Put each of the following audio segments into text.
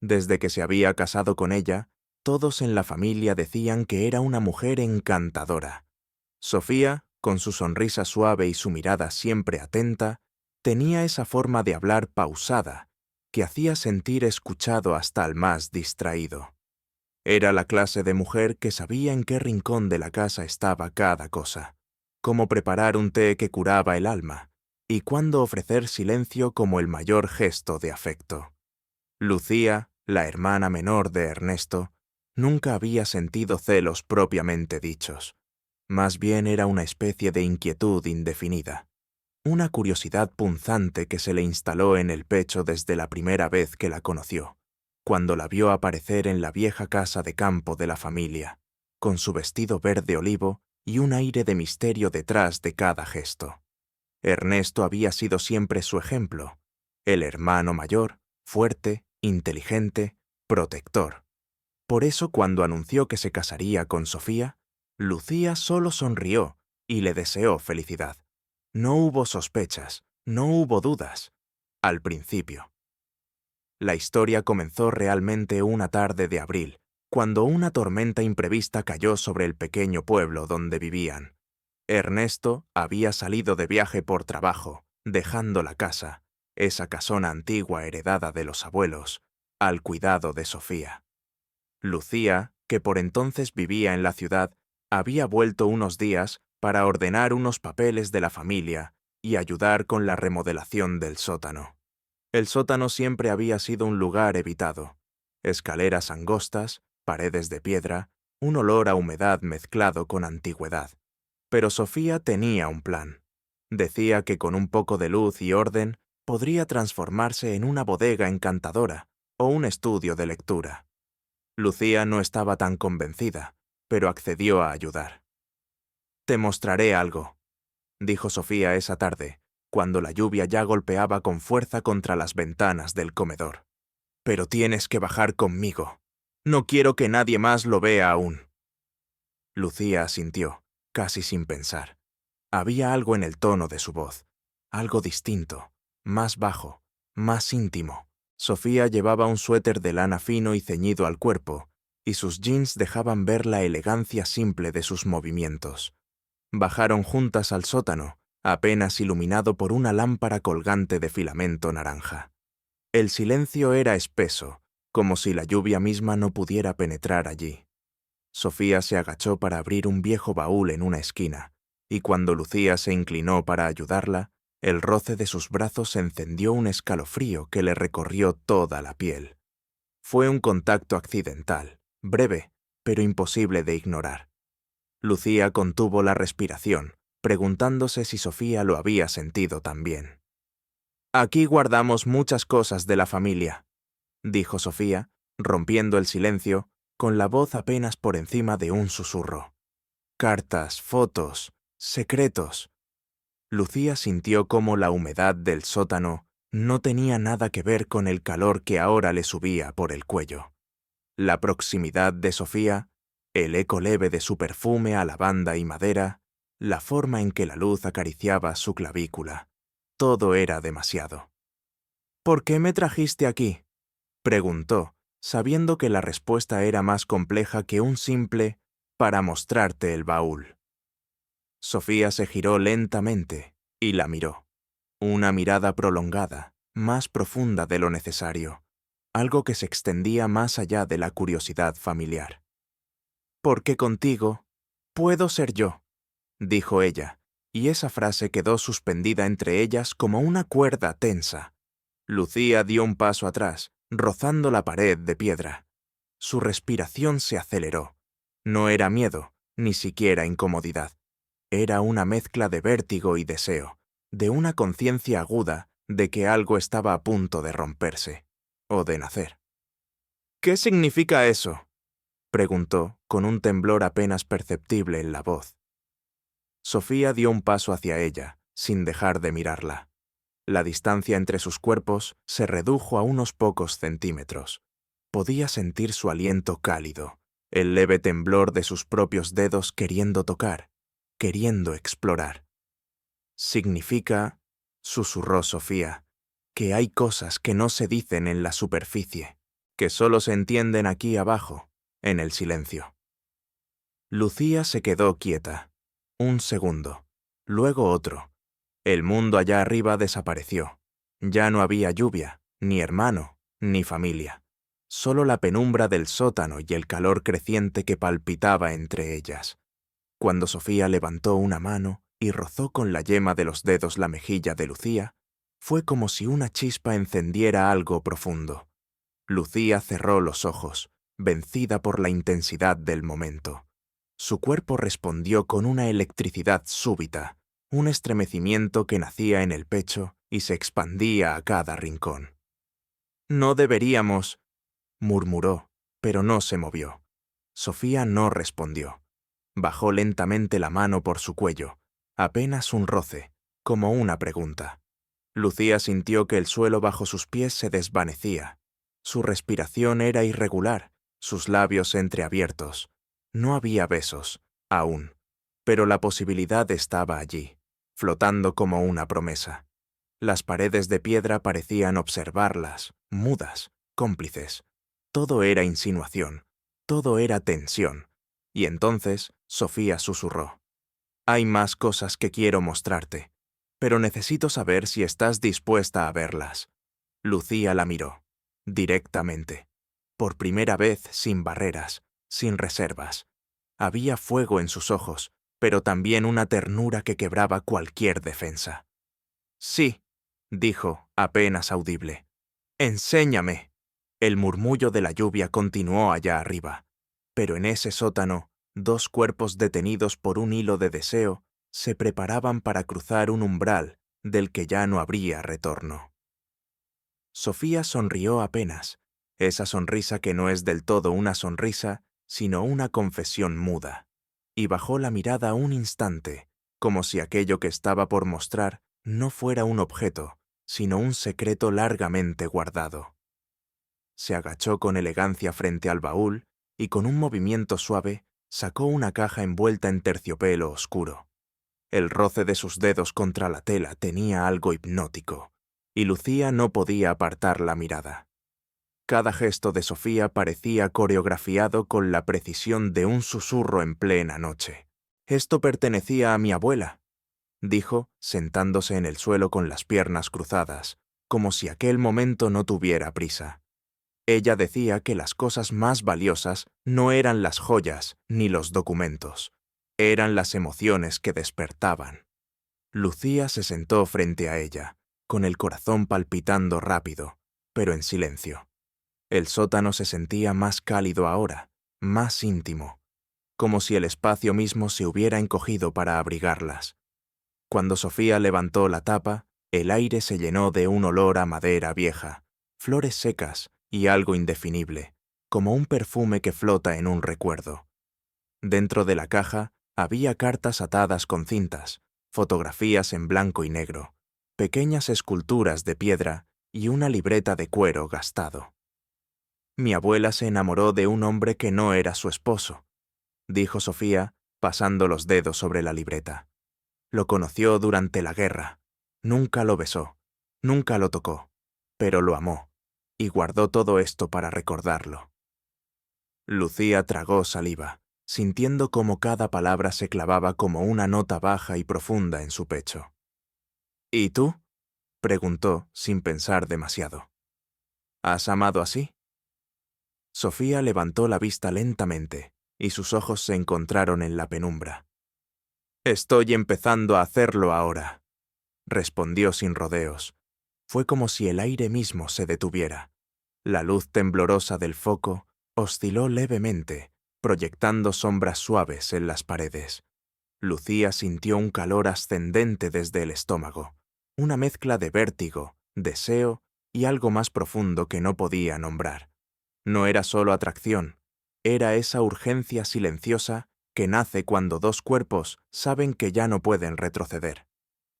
Desde que se había casado con ella, todos en la familia decían que era una mujer encantadora. Sofía, con su sonrisa suave y su mirada siempre atenta, tenía esa forma de hablar pausada, que hacía sentir escuchado hasta al más distraído. Era la clase de mujer que sabía en qué rincón de la casa estaba cada cosa, cómo preparar un té que curaba el alma, y cuándo ofrecer silencio como el mayor gesto de afecto. Lucía, la hermana menor de Ernesto, nunca había sentido celos propiamente dichos. Más bien era una especie de inquietud indefinida, una curiosidad punzante que se le instaló en el pecho desde la primera vez que la conoció, cuando la vio aparecer en la vieja casa de campo de la familia, con su vestido verde olivo y un aire de misterio detrás de cada gesto. Ernesto había sido siempre su ejemplo, el hermano mayor, fuerte, inteligente, protector. Por eso, cuando anunció que se casaría con Sofía, Lucía solo sonrió y le deseó felicidad. No hubo sospechas, no hubo dudas. Al principio. La historia comenzó realmente una tarde de abril, cuando una tormenta imprevista cayó sobre el pequeño pueblo donde vivían. Ernesto había salido de viaje por trabajo, dejando la casa, esa casona antigua heredada de los abuelos, al cuidado de Sofía. Lucía, que por entonces vivía en la ciudad, había vuelto unos días para ordenar unos papeles de la familia y ayudar con la remodelación del sótano. El sótano siempre había sido un lugar evitado. Escaleras angostas, paredes de piedra, un olor a humedad mezclado con antigüedad. Pero Sofía tenía un plan. Decía que con un poco de luz y orden podría transformarse en una bodega encantadora o un estudio de lectura. Lucía no estaba tan convencida, pero accedió a ayudar. «Te mostraré algo», dijo Sofía esa tarde, cuando la lluvia ya golpeaba con fuerza contra las ventanas del comedor. «Pero tienes que bajar conmigo. No quiero que nadie más lo vea aún». Lucía asintió, casi sin pensar. Había algo en el tono de su voz, algo distinto, más bajo, más íntimo. Sofía llevaba un suéter de lana fino y ceñido al cuerpo, y sus jeans dejaban ver la elegancia simple de sus movimientos. Bajaron juntas al sótano, apenas iluminado por una lámpara colgante de filamento naranja. El silencio era espeso, como si la lluvia misma no pudiera penetrar allí. Sofía se agachó para abrir un viejo baúl en una esquina, y cuando Lucía se inclinó para ayudarla, el roce de sus brazos encendió un escalofrío que le recorrió toda la piel. Fue un contacto accidental, breve, pero imposible de ignorar. Lucía contuvo la respiración, preguntándose si Sofía lo había sentido también. «Aquí guardamos muchas cosas de la familia», dijo Sofía, rompiendo el silencio, con la voz apenas por encima de un susurro. «Cartas, fotos, secretos». Lucía sintió cómo la humedad del sótano no tenía nada que ver con el calor que ahora le subía por el cuello. La proximidad de Sofía, el eco leve de su perfume a lavanda y madera, la forma en que la luz acariciaba su clavícula, todo era demasiado. «¿Por qué me trajiste aquí?», preguntó, sabiendo que la respuesta era más compleja que un simple «para mostrarte el baúl». Sofía se giró lentamente y la miró. Una mirada prolongada, más profunda de lo necesario, algo que se extendía más allá de la curiosidad familiar. «Porque contigo puedo ser yo», dijo ella, y esa frase quedó suspendida entre ellas como una cuerda tensa. Lucía dio un paso atrás, rozando la pared de piedra. Su respiración se aceleró. No era miedo, ni siquiera incomodidad. Era una mezcla de vértigo y deseo, de una conciencia aguda de que algo estaba a punto de romperse, o de nacer. «¿Qué significa eso?», preguntó, con un temblor apenas perceptible en la voz. Sofía dio un paso hacia ella, sin dejar de mirarla. La distancia entre sus cuerpos se redujo a unos pocos centímetros. Podía sentir su aliento cálido, el leve temblor de sus propios dedos queriendo tocar, queriendo explorar. «Significa», susurró Sofía, «que hay cosas que no se dicen en la superficie, que solo se entienden aquí abajo, en el silencio. Lucía se quedó quieta. Un segundo. Luego otro. El mundo allá arriba desapareció. Ya no había lluvia, ni hermano, ni familia. Solo la penumbra del sótano y el calor creciente que palpitaba entre ellas. Cuando Sofía levantó una mano y rozó con la yema de los dedos la mejilla de Lucía, fue como si una chispa encendiera algo profundo. Lucía cerró los ojos, vencida por la intensidad del momento. Su cuerpo respondió con una electricidad súbita, un estremecimiento que nacía en el pecho y se expandía a cada rincón. «No deberíamos», murmuró, pero no se movió. Sofía no respondió. Bajó lentamente la mano por su cuello, apenas un roce, como una pregunta. Lucía sintió que el suelo bajo sus pies se desvanecía. Su respiración era irregular, sus labios entreabiertos. No había besos, aún, pero la posibilidad estaba allí, flotando como una promesa. Las paredes de piedra parecían observarlas, mudas, cómplices. Todo era insinuación, todo era tensión. Y entonces Sofía susurró: «Hay más cosas que quiero mostrarte, pero necesito saber si estás dispuesta a verlas». Lucía la miró, directamente, por primera vez sin barreras, sin reservas. Había fuego en sus ojos, pero también una ternura que quebraba cualquier defensa. «Sí», dijo, apenas audible. «Enséñame». El murmullo de la lluvia continuó allá arriba, pero en ese sótano, dos cuerpos detenidos por un hilo de deseo se preparaban para cruzar un umbral del que ya no habría retorno. Sofía sonrió apenas, esa sonrisa que no es del todo una sonrisa, sino una confesión muda, y bajó la mirada un instante, como si aquello que estaba por mostrar no fuera un objeto, sino un secreto largamente guardado. Se agachó con elegancia frente al baúl y con un movimiento suave sacó una caja envuelta en terciopelo oscuro. El roce de sus dedos contra la tela tenía algo hipnótico, y Lucía no podía apartar la mirada. Cada gesto de Sofía parecía coreografiado con la precisión de un susurro en plena noche. «Esto pertenecía a mi abuela», dijo, sentándose en el suelo con las piernas cruzadas, como si aquel momento no tuviera prisa. Ella decía que las cosas más valiosas no eran las joyas ni los documentos, eran las emociones que despertaban. Lucía se sentó frente a ella, con el corazón palpitando rápido, pero en silencio. El sótano se sentía más cálido ahora, más íntimo, como si el espacio mismo se hubiera encogido para abrigarlas. Cuando Sofía levantó la tapa, el aire se llenó de un olor a madera vieja, flores secas y algo indefinible, como un perfume que flota en un recuerdo. Dentro de la caja había cartas atadas con cintas, fotografías en blanco y negro, pequeñas esculturas de piedra y una libreta de cuero gastado. «Mi abuela se enamoró de un hombre que no era su esposo», dijo Sofía, pasando los dedos sobre la libreta. «Lo conoció durante la guerra. Nunca lo besó, nunca lo tocó, pero lo amó, y guardó todo esto para recordarlo». Lucía tragó saliva, sintiendo cómo cada palabra se clavaba como una nota baja y profunda en su pecho. «¿Y tú?», preguntó sin pensar demasiado. «¿Has amado así?». Sofía levantó la vista lentamente, y sus ojos se encontraron en la penumbra. «Estoy empezando a hacerlo ahora», respondió sin rodeos. Fue como si el aire mismo se detuviera. La luz temblorosa del foco osciló levemente, proyectando sombras suaves en las paredes. Lucía sintió un calor ascendente desde el estómago, una mezcla de vértigo, deseo y algo más profundo que no podía nombrar. No era solo atracción, era esa urgencia silenciosa que nace cuando dos cuerpos saben que ya no pueden retroceder.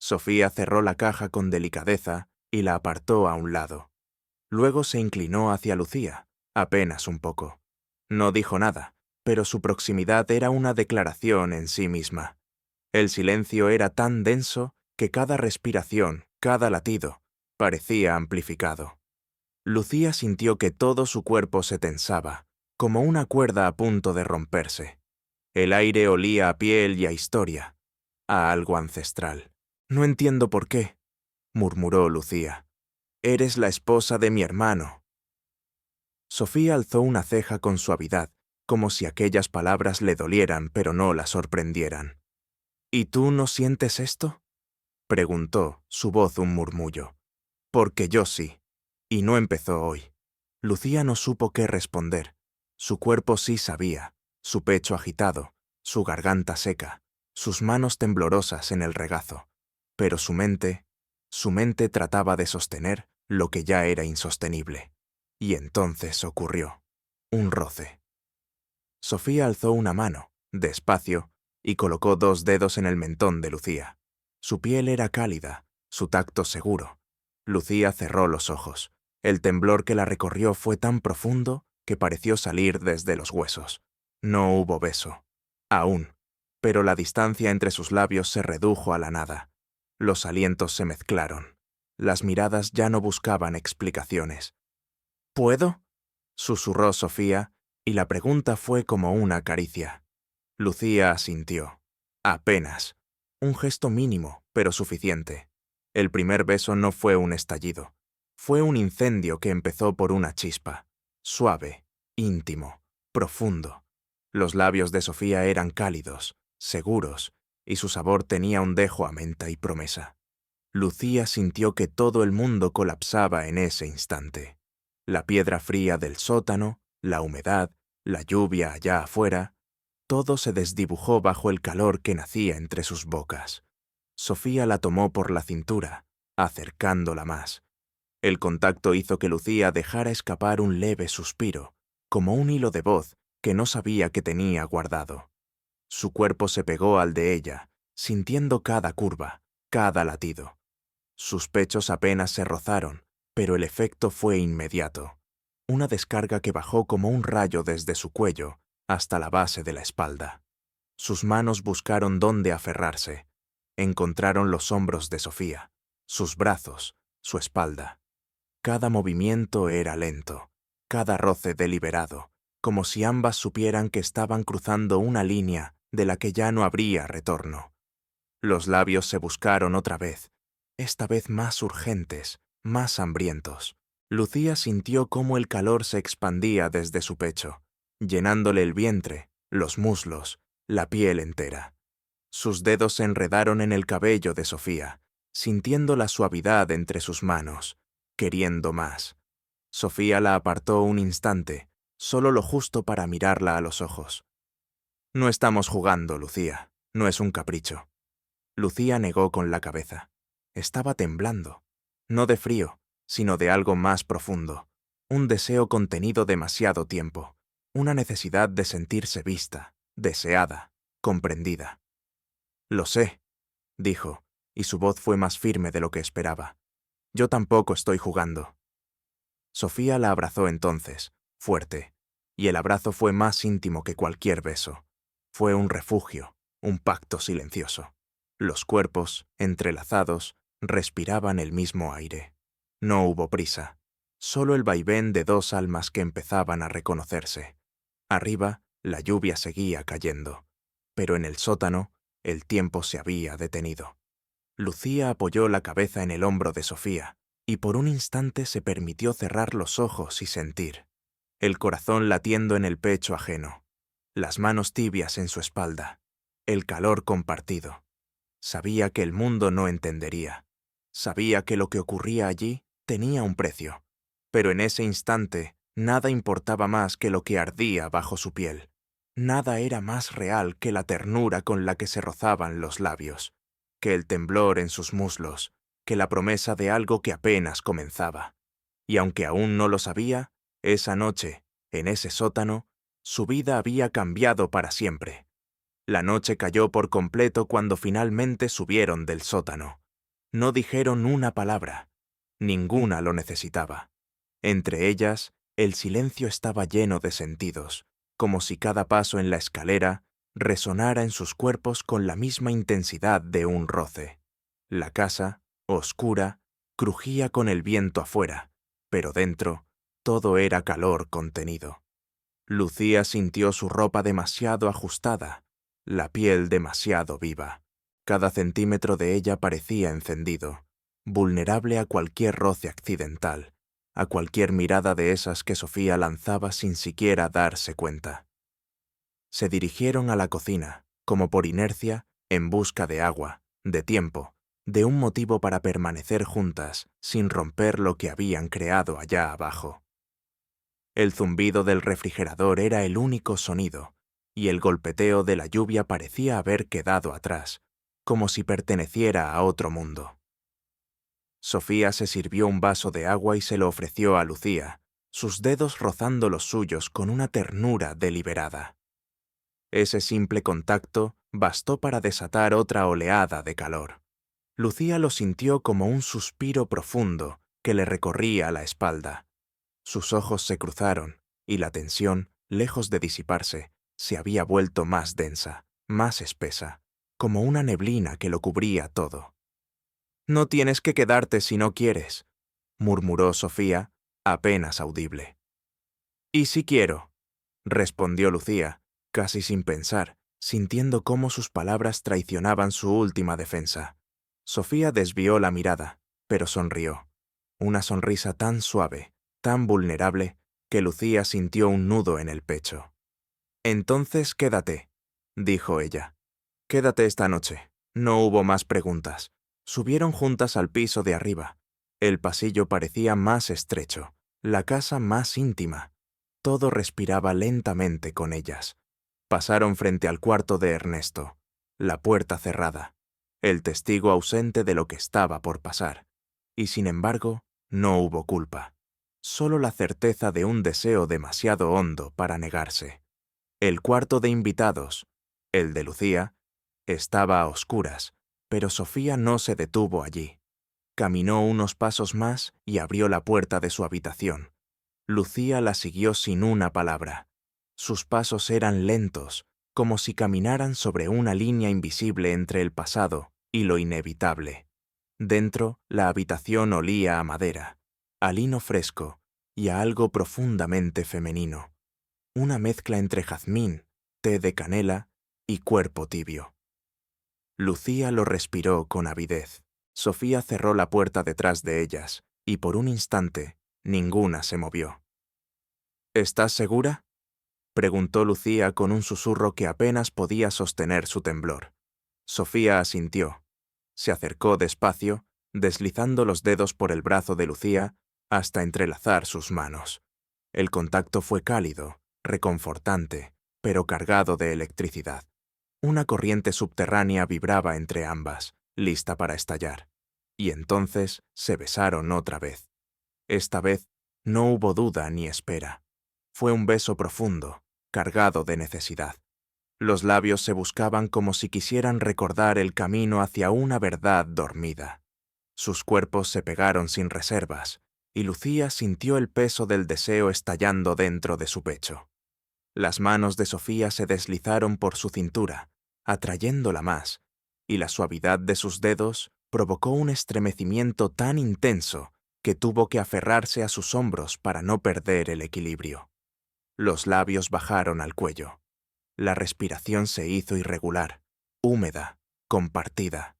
Sofía cerró la caja con delicadeza y la apartó a un lado. Luego se inclinó hacia Lucía, apenas un poco. No dijo nada, pero su proximidad era una declaración en sí misma. El silencio era tan denso que cada respiración, cada latido, parecía amplificado. Lucía sintió que todo su cuerpo se tensaba, como una cuerda a punto de romperse. El aire olía a piel y a historia, a algo ancestral. «No entiendo por qué», murmuró Lucía. «Eres la esposa de mi hermano». Sofía alzó una ceja con suavidad, como si aquellas palabras le dolieran pero no la sorprendieran. «¿Y tú no sientes esto?», preguntó, su voz un murmullo. «Porque yo sí. Y no empezó hoy». Lucía no supo qué responder. Su cuerpo sí sabía, su pecho agitado, su garganta seca, sus manos temblorosas en el regazo. Pero su mente trataba de sostener lo que ya era insostenible. Y entonces ocurrió. Un roce. Sofía alzó una mano, despacio, y colocó 2 dedos en el mentón de Lucía. Su piel era cálida, su tacto seguro. Lucía cerró los ojos. El temblor que la recorrió fue tan profundo que pareció salir desde los huesos. No hubo beso. Aún. Pero la distancia entre sus labios se redujo a la nada. Los alientos se mezclaron. Las miradas ya no buscaban explicaciones. «¿Puedo?», susurró Sofía, y la pregunta fue como una caricia. Lucía asintió. Apenas. Un gesto mínimo, pero suficiente. El primer beso no fue un estallido. Fue un incendio que empezó por una chispa. Suave, íntimo, profundo. Los labios de Sofía eran cálidos, seguros, y su sabor tenía un dejo a menta y promesa. Lucía sintió que todo el mundo colapsaba en ese instante. La piedra fría del sótano, la humedad, la lluvia allá afuera, todo se desdibujó bajo el calor que nacía entre sus bocas. Sofía la tomó por la cintura, acercándola más. El contacto hizo que Lucía dejara escapar un leve suspiro, como un hilo de voz que no sabía que tenía guardado. Su cuerpo se pegó al de ella, sintiendo cada curva, cada latido. Sus pechos apenas se rozaron, pero el efecto fue inmediato. Una descarga que bajó como un rayo desde su cuello hasta la base de la espalda. Sus manos buscaron dónde aferrarse. Encontraron los hombros de Sofía, sus brazos, su espalda. Cada movimiento era lento, cada roce deliberado, como si ambas supieran que estaban cruzando una línea de la que ya no habría retorno. Los labios se buscaron otra vez, esta vez más urgentes, más hambrientos. Lucía sintió cómo el calor se expandía desde su pecho, llenándole el vientre, los muslos, la piel entera. Sus dedos se enredaron en el cabello de Sofía, sintiendo la suavidad entre sus manos, queriendo más. Sofía la apartó un instante, solo lo justo para mirarla a los ojos. «No estamos jugando, Lucía, no es un capricho». Lucía negó con la cabeza. Estaba temblando, no de frío, sino de algo más profundo, un deseo contenido demasiado tiempo, una necesidad de sentirse vista, deseada, comprendida. «Lo sé», dijo, y su voz fue más firme de lo que esperaba. «Yo tampoco estoy jugando». Sofía la abrazó entonces, fuerte, y el abrazo fue más íntimo que cualquier beso. Fue un refugio, un pacto silencioso. Los cuerpos, entrelazados, respiraban el mismo aire. No hubo prisa, solo el vaivén de 2 almas que empezaban a reconocerse. Arriba, la lluvia seguía cayendo, pero en el sótano, el tiempo se había detenido. Lucía apoyó la cabeza en el hombro de Sofía, y por un instante se permitió cerrar los ojos y sentir. El corazón latiendo en el pecho ajeno, las manos tibias en su espalda, el calor compartido. Sabía que el mundo no entendería. Sabía que lo que ocurría allí tenía un precio. Pero en ese instante, nada importaba más que lo que ardía bajo su piel. Nada era más real que la ternura con la que se rozaban los labios, que el temblor en sus muslos, que la promesa de algo que apenas comenzaba. Y aunque aún no lo sabía, esa noche, en ese sótano, su vida había cambiado para siempre. La noche cayó por completo cuando finalmente subieron del sótano. No dijeron una palabra. Ninguna lo necesitaba. Entre ellas, el silencio estaba lleno de sentidos, como si cada paso en la escalera resonara en sus cuerpos con la misma intensidad de un roce. La casa, oscura, crujía con el viento afuera, pero dentro todo era calor contenido. Lucía sintió su ropa demasiado ajustada, la piel demasiado viva. Cada centímetro de ella parecía encendido, vulnerable a cualquier roce accidental, a cualquier mirada de esas que Sofía lanzaba sin siquiera darse cuenta. Se dirigieron a la cocina, como por inercia, en busca de agua, de tiempo, de un motivo para permanecer juntas, sin romper lo que habían creado allá abajo. El zumbido del refrigerador era el único sonido, y el golpeteo de la lluvia parecía haber quedado atrás, como si perteneciera a otro mundo. Sofía se sirvió un vaso de agua y se lo ofreció a Lucía, sus dedos rozando los suyos con una ternura deliberada. Ese simple contacto bastó para desatar otra oleada de calor. Lucía lo sintió como un suspiro profundo que le recorría la espalda. Sus ojos se cruzaron, y la tensión, lejos de disiparse, se había vuelto más densa, más espesa, como una neblina que lo cubría todo. «No tienes que quedarte si no quieres», murmuró Sofía, apenas audible. «¿Y si quiero?», respondió Lucía, casi sin pensar, sintiendo cómo sus palabras traicionaban su última defensa. Sofía desvió la mirada, pero sonrió. Una sonrisa tan suave, tan vulnerable, que Lucía sintió un nudo en el pecho. «Entonces quédate», dijo ella. «Quédate esta noche». No hubo más preguntas. Subieron juntas al piso de arriba. El pasillo parecía más estrecho, la casa más íntima. Todo respiraba lentamente con ellas. Pasaron frente al cuarto de Ernesto, la puerta cerrada, el testigo ausente de lo que estaba por pasar. Y sin embargo, no hubo culpa. Solo la certeza de un deseo demasiado hondo para negarse. El cuarto de invitados, el de Lucía, estaba a oscuras, pero Sofía no se detuvo allí. Caminó unos pasos más y abrió la puerta de su habitación. Lucía la siguió sin una palabra. Sus pasos eran lentos, como si caminaran sobre una línea invisible entre el pasado y lo inevitable. Dentro, la habitación olía a madera, a lino fresco y a algo profundamente femenino. Una mezcla entre jazmín, té de canela y cuerpo tibio. Lucía lo respiró con avidez. Sofía cerró la puerta detrás de ellas, y por un instante, ninguna se movió. «¿Estás segura?», preguntó Lucía con un susurro que apenas podía sostener su temblor. Sofía asintió. Se acercó despacio, deslizando los dedos por el brazo de Lucía hasta entrelazar sus manos. El contacto fue cálido, reconfortante, pero cargado de electricidad. Una corriente subterránea vibraba entre ambas, lista para estallar. Y entonces se besaron otra vez. Esta vez no hubo duda ni espera. Fue un beso profundo, cargado de necesidad. Los labios se buscaban como si quisieran recordar el camino hacia una verdad dormida. Sus cuerpos se pegaron sin reservas, y Lucía sintió el peso del deseo estallando dentro de su pecho. Las manos de Sofía se deslizaron por su cintura, atrayéndola más, y la suavidad de sus dedos provocó un estremecimiento tan intenso que tuvo que aferrarse a sus hombros para no perder el equilibrio. Los labios bajaron al cuello. La respiración se hizo irregular, húmeda, compartida.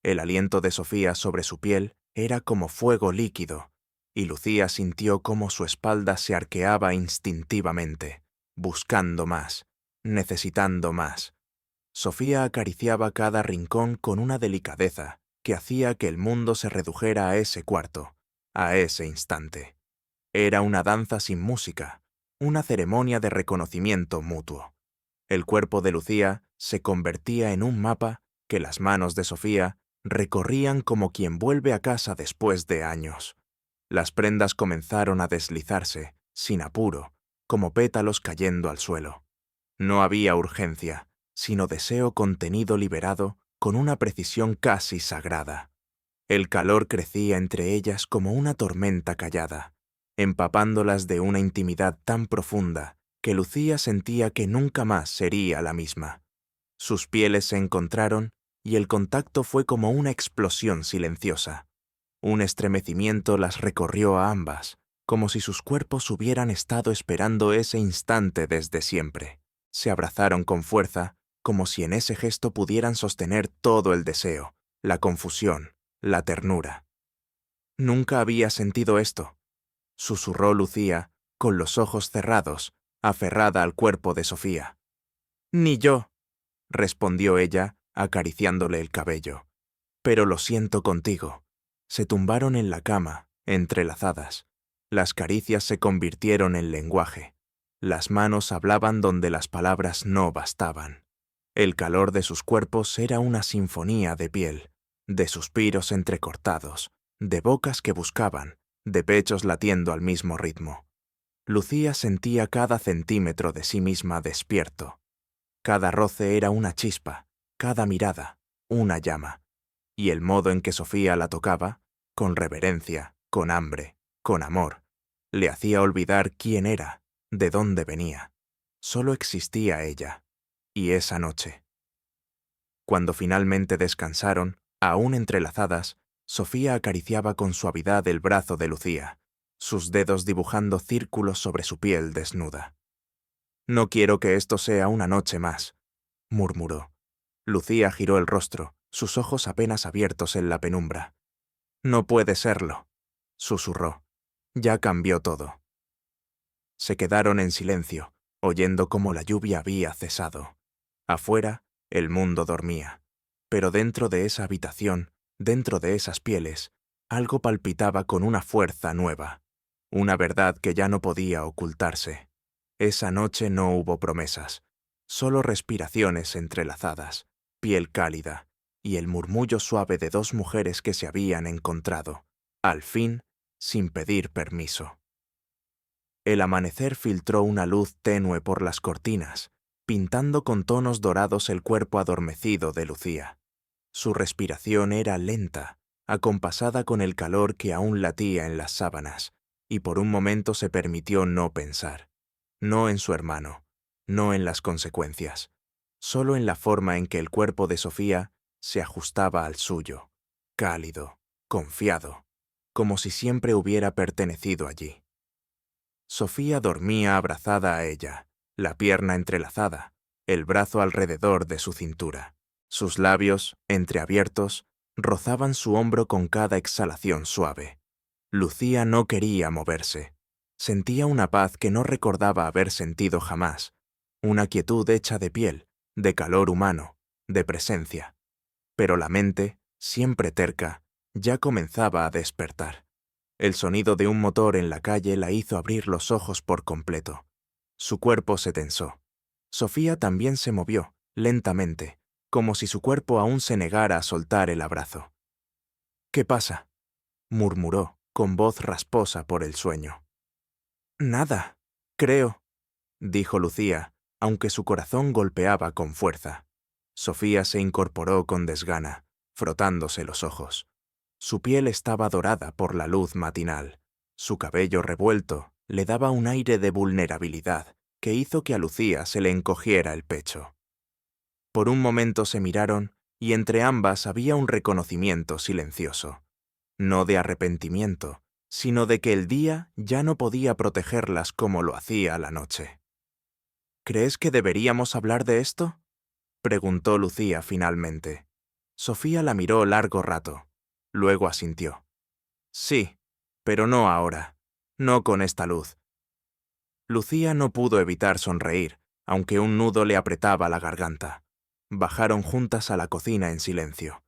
El aliento de Sofía sobre su piel era como fuego líquido, y Lucía sintió cómo su espalda se arqueaba instintivamente, buscando más, necesitando más. Sofía acariciaba cada rincón con una delicadeza que hacía que el mundo se redujera a ese cuarto, a ese instante. Era una danza sin música, una ceremonia de reconocimiento mutuo. El cuerpo de Lucía se convertía en un mapa que las manos de Sofía recorrían como quien vuelve a casa después de años. Las prendas comenzaron a deslizarse, sin apuro, como pétalos cayendo al suelo. No había urgencia, sino deseo contenido liberado con una precisión casi sagrada. El calor crecía entre ellas como una tormenta callada, empapándolas de una intimidad tan profunda que Lucía sentía que nunca más sería la misma. Sus pieles se encontraron y el contacto fue como una explosión silenciosa. Un estremecimiento las recorrió a ambas, como si sus cuerpos hubieran estado esperando ese instante desde siempre. Se abrazaron con fuerza, como si en ese gesto pudieran sostener todo el deseo, la confusión, la ternura. «Nunca había sentido esto», susurró Lucía, con los ojos cerrados, aferrada al cuerpo de Sofía. «Ni yo», respondió ella, acariciándole el cabello. «Pero lo siento contigo». Se tumbaron en la cama, entrelazadas. Las caricias se convirtieron en lenguaje. Las manos hablaban donde las palabras no bastaban. El calor de sus cuerpos era una sinfonía de piel, de suspiros entrecortados, de bocas que buscaban, de pechos latiendo al mismo ritmo. Lucía sentía cada centímetro de sí misma despierto. Cada roce era una chispa, cada mirada, una llama. Y el modo en que Sofía la tocaba, con reverencia, con hambre, con amor, le hacía olvidar quién era, de dónde venía. Solo existía ella, y esa noche. Cuando finalmente descansaron, aún entrelazadas, Sofía acariciaba con suavidad el brazo de Lucía, sus dedos dibujando círculos sobre su piel desnuda. «No quiero que esto sea una noche más», murmuró. Lucía giró el rostro, sus ojos apenas abiertos en la penumbra. «No puede serlo», susurró. «Ya cambió todo». Se quedaron en silencio, oyendo cómo la lluvia había cesado. Afuera, el mundo dormía. Pero dentro de esa habitación, dentro de esas pieles, algo palpitaba con una fuerza nueva. Una verdad que ya no podía ocultarse. Esa noche no hubo promesas, solo respiraciones entrelazadas, piel cálida, y el murmullo suave de dos mujeres que se habían encontrado, al fin, sin pedir permiso. El amanecer filtró una luz tenue por las cortinas, pintando con tonos dorados el cuerpo adormecido de Lucía. Su respiración era lenta, acompasada con el calor que aún latía en las sábanas, y por un momento se permitió no pensar, no en su hermano, no en las consecuencias, solo en la forma en que el cuerpo de Sofía se ajustaba al suyo, cálido, confiado, como si siempre hubiera pertenecido allí. Sofía dormía abrazada a ella, la pierna entrelazada, el brazo alrededor de su cintura. Sus labios, entreabiertos, rozaban su hombro con cada exhalación suave. Lucía no quería moverse. Sentía una paz que no recordaba haber sentido jamás, una quietud hecha de piel, de calor humano, de presencia. Pero la mente, siempre terca, ya comenzaba a despertar. El sonido de un motor en la calle la hizo abrir los ojos por completo. Su cuerpo se tensó. Sofía también se movió, lentamente, como si su cuerpo aún se negara a soltar el abrazo. «¿Qué pasa?», murmuró, con voz rasposa por el sueño. «Nada, creo», dijo Lucía, aunque su corazón golpeaba con fuerza. Sofía se incorporó con desgana, frotándose los ojos. Su piel estaba dorada por la luz matinal. Su cabello revuelto le daba un aire de vulnerabilidad que hizo que a Lucía se le encogiera el pecho. Por un momento se miraron y entre ambas había un reconocimiento silencioso. No de arrepentimiento, sino de que el día ya no podía protegerlas como lo hacía la noche. «¿Crees que deberíamos hablar de esto?», preguntó Lucía finalmente. Sofía la miró largo rato. Luego asintió. «Sí, pero no ahora. No con esta luz». Lucía no pudo evitar sonreír, aunque un nudo le apretaba la garganta. Bajaron juntas a la cocina en silencio.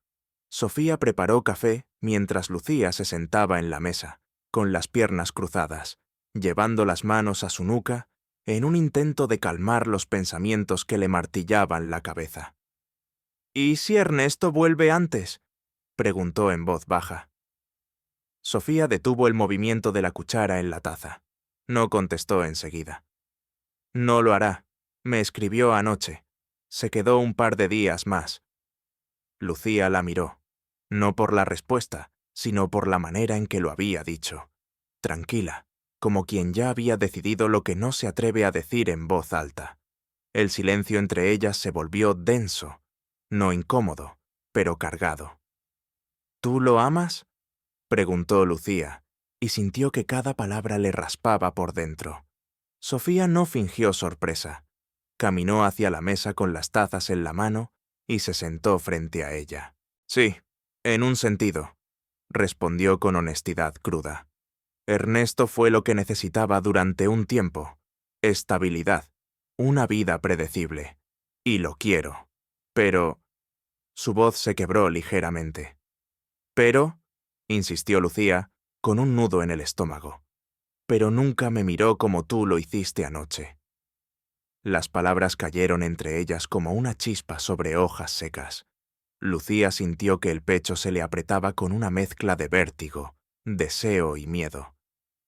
Sofía preparó café mientras Lucía se sentaba en la mesa, con las piernas cruzadas, llevando las manos a su nuca en un intento de calmar los pensamientos que le martillaban la cabeza. «¿Y si Ernesto vuelve antes?», preguntó en voz baja. Sofía detuvo el movimiento de la cuchara en la taza. No contestó enseguida. «No lo hará. Me escribió anoche. Se quedó un par de días más». Lucía la miró, no por la respuesta, sino por la manera en que lo había dicho. Tranquila, como quien ya había decidido lo que no se atreve a decir en voz alta. El silencio entre ellas se volvió denso, no incómodo, pero cargado. «¿Tú lo amas?», preguntó Lucía, y sintió que cada palabra le raspaba por dentro. Sofía no fingió sorpresa. Caminó hacia la mesa con las tazas en la mano y se sentó frente a ella. Sí, en un sentido, respondió con honestidad cruda. Ernesto fue lo que necesitaba durante un tiempo. Estabilidad, una vida predecible. Y lo quiero. Pero... Su voz se quebró ligeramente. Pero, insistió Lucía, con un nudo en el estómago. Pero nunca me miró como tú lo hiciste anoche. Las palabras cayeron entre ellas como una chispa sobre hojas secas. Lucía sintió que el pecho se le apretaba con una mezcla de vértigo, deseo y miedo.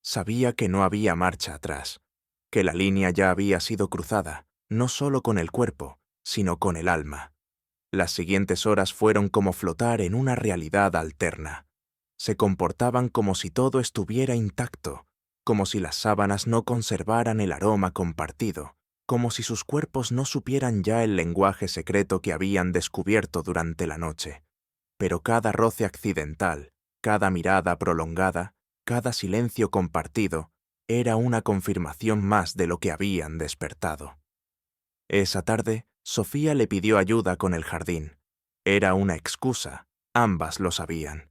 Sabía que no había marcha atrás, que la línea ya había sido cruzada, no solo con el cuerpo, sino con el alma. Las siguientes horas fueron como flotar en una realidad alterna. Se comportaban como si todo estuviera intacto, como si las sábanas no conservaran el aroma compartido, como si sus cuerpos no supieran ya el lenguaje secreto que habían descubierto durante la noche. Pero cada roce accidental, cada mirada prolongada, cada silencio compartido, era una confirmación más de lo que habían despertado. Esa tarde, Sofía le pidió ayuda con el jardín. Era una excusa, ambas lo sabían.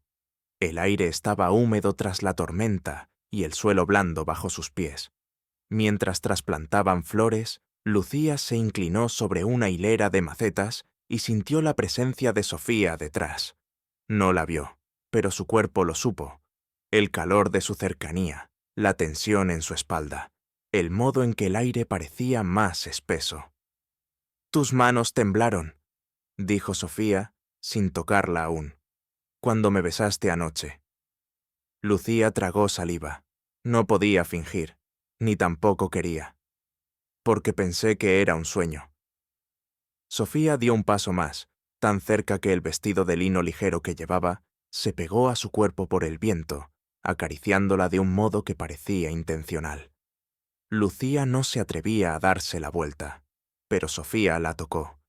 El aire estaba húmedo tras la tormenta y el suelo blando bajo sus pies. Mientras trasplantaban flores, Lucía se inclinó sobre una hilera de macetas y sintió la presencia de Sofía detrás. No la vio, pero su cuerpo lo supo. El calor de su cercanía, la tensión en su espalda, el modo en que el aire parecía más espeso. «Tus manos temblaron», dijo Sofía, sin tocarla aún, «cuando me besaste anoche». Lucía tragó saliva. No podía fingir, ni tampoco quería. Porque pensé que era un sueño. Sofía dio un paso más, tan cerca que el vestido de lino ligero que llevaba se pegó a su cuerpo por el viento, acariciándola de un modo que parecía intencional. Lucía no se atrevía a darse la vuelta, pero Sofía la tocó.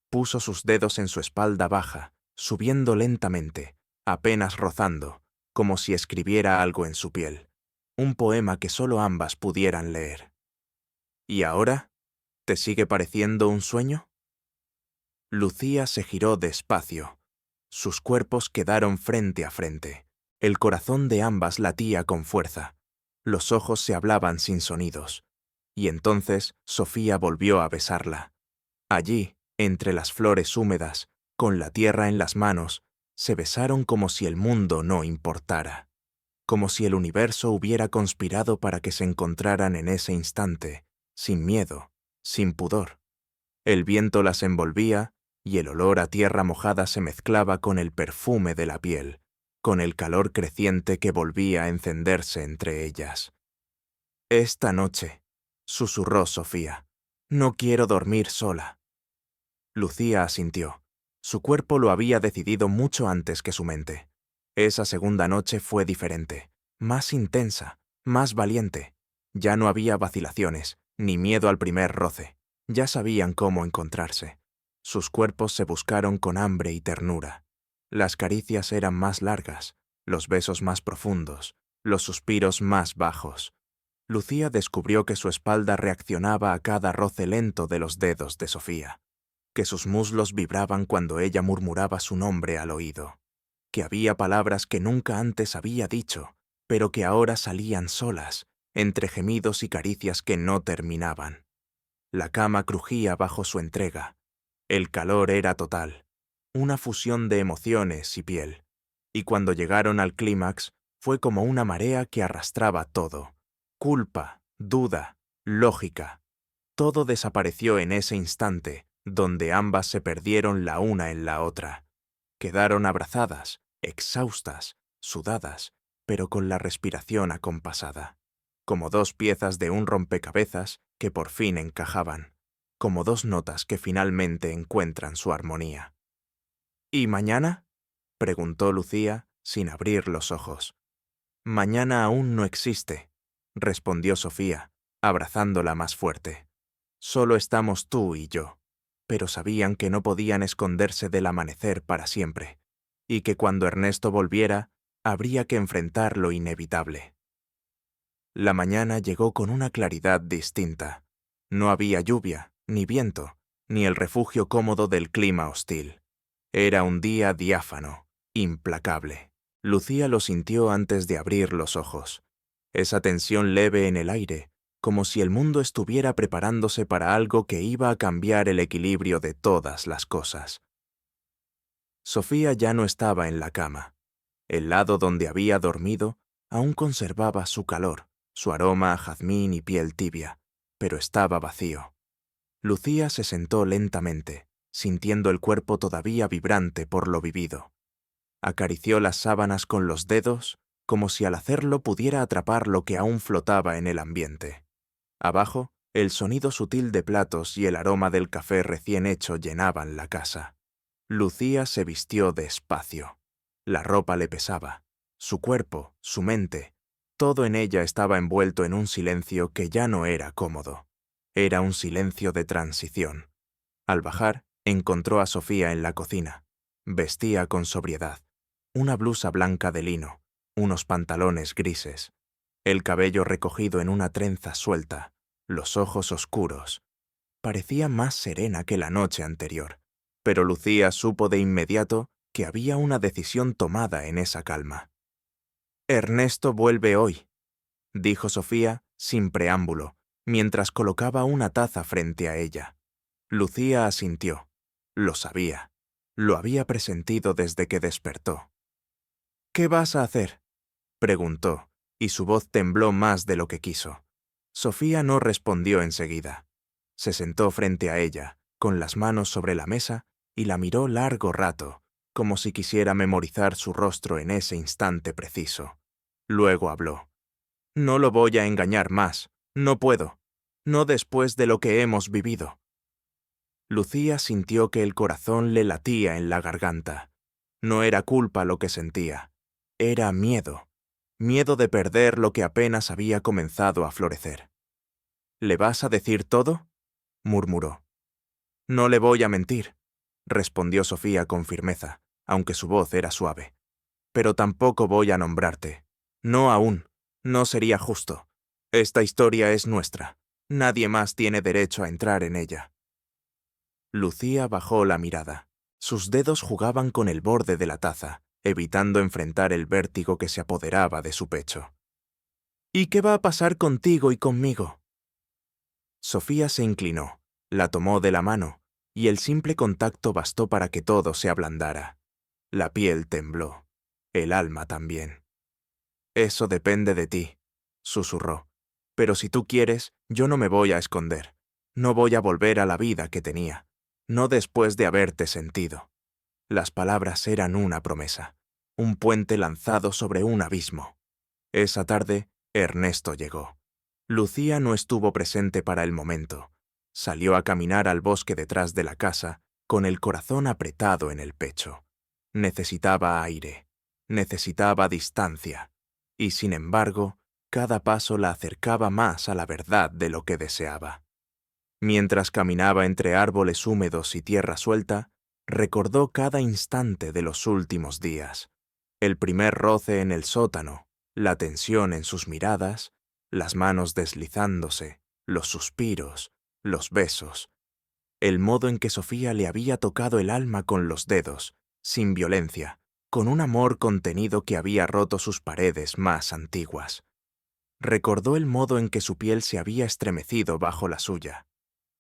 Puso sus dedos en su espalda baja, subiendo lentamente, apenas rozando, como si escribiera algo en su piel, un poema que solo ambas pudieran leer. ¿Y ahora? ¿Te sigue pareciendo un sueño? Lucía se giró despacio. Sus cuerpos quedaron frente a frente. El corazón de ambas latía con fuerza. Los ojos se hablaban sin sonidos. Y entonces Sofía volvió a besarla. Allí, entre las flores húmedas, con la tierra en las manos, se besaron como si el mundo no importara. Como si el universo hubiera conspirado para que se encontraran en ese instante, sin miedo, sin pudor. El viento las envolvía y el olor a tierra mojada se mezclaba con el perfume de la piel, con el calor creciente que volvía a encenderse entre ellas. «Esta noche», susurró Sofía, «no quiero dormir sola». Lucía asintió. Su cuerpo lo había decidido mucho antes que su mente. Esa segunda noche fue diferente, más intensa, más valiente. Ya no había vacilaciones, ni miedo al primer roce. Ya sabían cómo encontrarse. Sus cuerpos se buscaron con hambre y ternura. Las caricias eran más largas, los besos más profundos, los suspiros más bajos. Lucía descubrió que su espalda reaccionaba a cada roce lento de los dedos de Sofía, que sus muslos vibraban cuando ella murmuraba su nombre al oído, que había palabras que nunca antes había dicho, pero que ahora salían solas, entre gemidos y caricias que no terminaban. La cama crujía bajo su entrega. El calor era total, una fusión de emociones y piel, y cuando llegaron al clímax fue como una marea que arrastraba todo. Culpa, duda, lógica. Todo desapareció en ese instante, donde ambas se perdieron la una en la otra. Quedaron abrazadas, exhaustas, sudadas, pero con la respiración acompasada, como dos piezas de un rompecabezas que por fin encajaban, como dos notas que finalmente encuentran su armonía. «¿Y mañana?», preguntó Lucía, sin abrir los ojos. «Mañana aún no existe», respondió Sofía, abrazándola más fuerte. «Solo estamos tú y yo». Pero sabían que no podían esconderse del amanecer para siempre, y que cuando Ernesto volviera, habría que enfrentar lo inevitable. La mañana llegó con una claridad distinta. No había lluvia, ni viento, ni el refugio cómodo del clima hostil. Era un día diáfano, implacable. Lucía lo sintió antes de abrir los ojos. Esa tensión leve en el aire, como si el mundo estuviera preparándose para algo que iba a cambiar el equilibrio de todas las cosas. Sofía ya no estaba en la cama. El lado donde había dormido aún conservaba su calor, su aroma a jazmín y piel tibia, pero estaba vacío. Lucía se sentó lentamente, sintiendo el cuerpo todavía vibrante por lo vivido. Acarició las sábanas con los dedos, como si al hacerlo pudiera atrapar lo que aún flotaba en el ambiente. Abajo, el sonido sutil de platos y el aroma del café recién hecho llenaban la casa. Lucía se vistió despacio. La ropa le pesaba. Su cuerpo, su mente, todo en ella estaba envuelto en un silencio que ya no era cómodo. Era un silencio de transición. Al bajar, encontró a Sofía en la cocina. Vestía con sobriedad. Una blusa blanca de lino, unos pantalones grises, el cabello recogido en una trenza suelta, los ojos oscuros. Parecía más serena que la noche anterior, pero Lucía supo de inmediato que había una decisión tomada en esa calma. «Ernesto vuelve hoy», dijo Sofía, sin preámbulo, mientras colocaba una taza frente a ella. Lucía asintió. Lo sabía. Lo había presentido desde que despertó. «¿Qué vas a hacer?», preguntó, y su voz tembló más de lo que quiso. Sofía no respondió enseguida. Se sentó frente a ella, con las manos sobre la mesa, y la miró largo rato, como si quisiera memorizar su rostro en ese instante preciso. Luego habló. «No lo voy a engañar más. No puedo. No después de lo que hemos vivido». Lucía sintió que el corazón le latía en la garganta. No era culpa lo que sentía. Era miedo. Miedo de perder lo que apenas había comenzado a florecer. «¿Le vas a decir todo?», murmuró. «No le voy a mentir», respondió Sofía con firmeza, aunque su voz era suave. «Pero tampoco voy a nombrarte. No aún. No sería justo. Esta historia es nuestra. Nadie más tiene derecho a entrar en ella». Lucía bajó la mirada. Sus dedos jugaban con el borde de la taza, evitando enfrentar el vértigo que se apoderaba de su pecho. «¿Y qué va a pasar contigo y conmigo?». Sofía se inclinó, la tomó de la mano, y el simple contacto bastó para que todo se ablandara. La piel tembló, el alma también. «Eso depende de ti», susurró. «Pero si tú quieres, yo no me voy a esconder. No voy a volver a la vida que tenía. No después de haberte sentido». Las palabras eran una promesa, un puente lanzado sobre un abismo. Esa tarde, Ernesto llegó. Lucía no estuvo presente para el momento. Salió a caminar al bosque detrás de la casa, con el corazón apretado en el pecho. Necesitaba aire, necesitaba distancia, y sin embargo, cada paso la acercaba más a la verdad de lo que deseaba. Mientras caminaba entre árboles húmedos y tierra suelta, recordó cada instante de los últimos días. El primer roce en el sótano, la tensión en sus miradas, las manos deslizándose, los suspiros, los besos. El modo en que Sofía le había tocado el alma con los dedos, sin violencia, con un amor contenido que había roto sus paredes más antiguas. Recordó el modo en que su piel se había estremecido bajo la suya.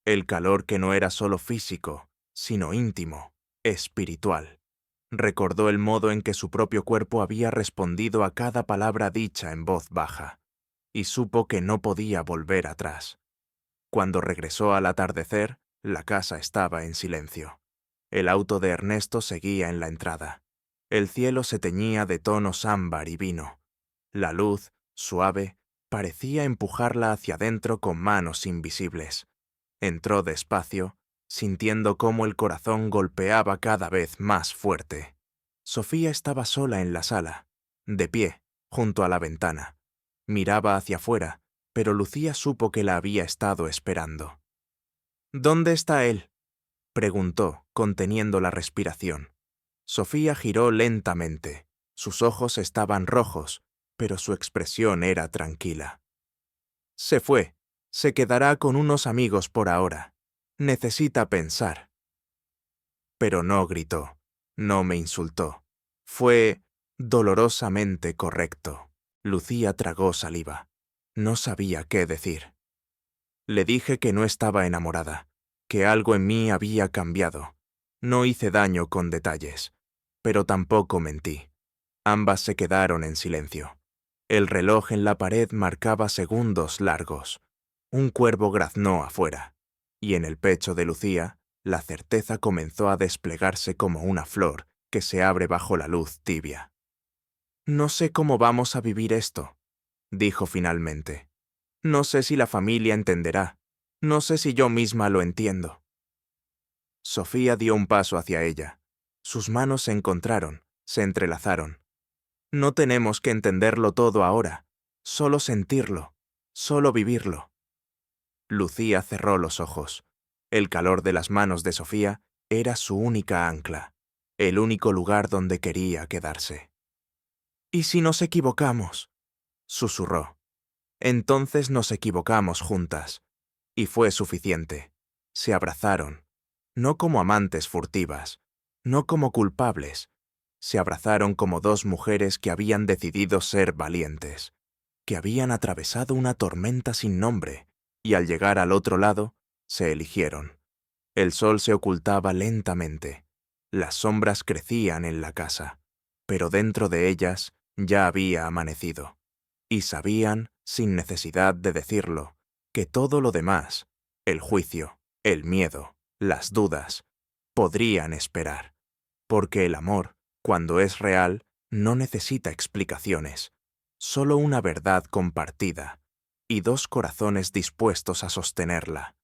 El calor que no era solo físico, sino íntimo, espiritual. Recordó el modo en que su propio cuerpo había respondido a cada palabra dicha en voz baja, y supo que no podía volver atrás. Cuando regresó al atardecer, la casa estaba en silencio. El auto de Ernesto seguía en la entrada. El cielo se teñía de tonos ámbar y vino. La luz, suave, parecía empujarla hacia adentro con manos invisibles. Entró despacio, sintiendo cómo el corazón golpeaba cada vez más fuerte. Sofía estaba sola en la sala, de pie, junto a la ventana. Miraba hacia afuera, pero Lucía supo que la había estado esperando. «¿Dónde está él?», preguntó, conteniendo la respiración. Sofía giró lentamente. Sus ojos estaban rojos, pero su expresión era tranquila. Se fue. Se quedará con unos amigos por ahora. Necesita pensar. Pero no gritó. No me insultó. Fue dolorosamente correcto. Lucía tragó saliva. No sabía qué decir. Le dije que no estaba enamorada, que algo en mí había cambiado. No hice daño con detalles, pero tampoco mentí. Ambas se quedaron en silencio. El reloj en la pared marcaba segundos largos. Un cuervo graznó afuera, y en el pecho de Lucía, la certeza comenzó a desplegarse como una flor que se abre bajo la luz tibia. No sé cómo vamos a vivir esto, dijo finalmente. No sé si la familia entenderá. No sé si yo misma lo entiendo. Sofía dio un paso hacia ella. Sus manos se encontraron, se entrelazaron. No tenemos que entenderlo todo ahora, solo sentirlo, solo vivirlo. Lucía cerró los ojos. El calor de las manos de Sofía era su única ancla, el único lugar donde quería quedarse. ¿Y si nos equivocamos?, susurró. Entonces nos equivocamos juntas. Y fue suficiente. Se abrazaron, no como amantes furtivas, no como culpables. Se abrazaron como dos mujeres que habían decidido ser valientes, que habían atravesado una tormenta sin nombre, y al llegar al otro lado, se eligieron. El sol se ocultaba lentamente. Las sombras crecían en la casa, pero dentro de ellas ya había amanecido. Y sabían, sin necesidad de decirlo, que todo lo demás, el juicio, el miedo, las dudas, podrían esperar, porque el amor, cuando es real, no necesita explicaciones, solo una verdad compartida y dos corazones dispuestos a sostenerla.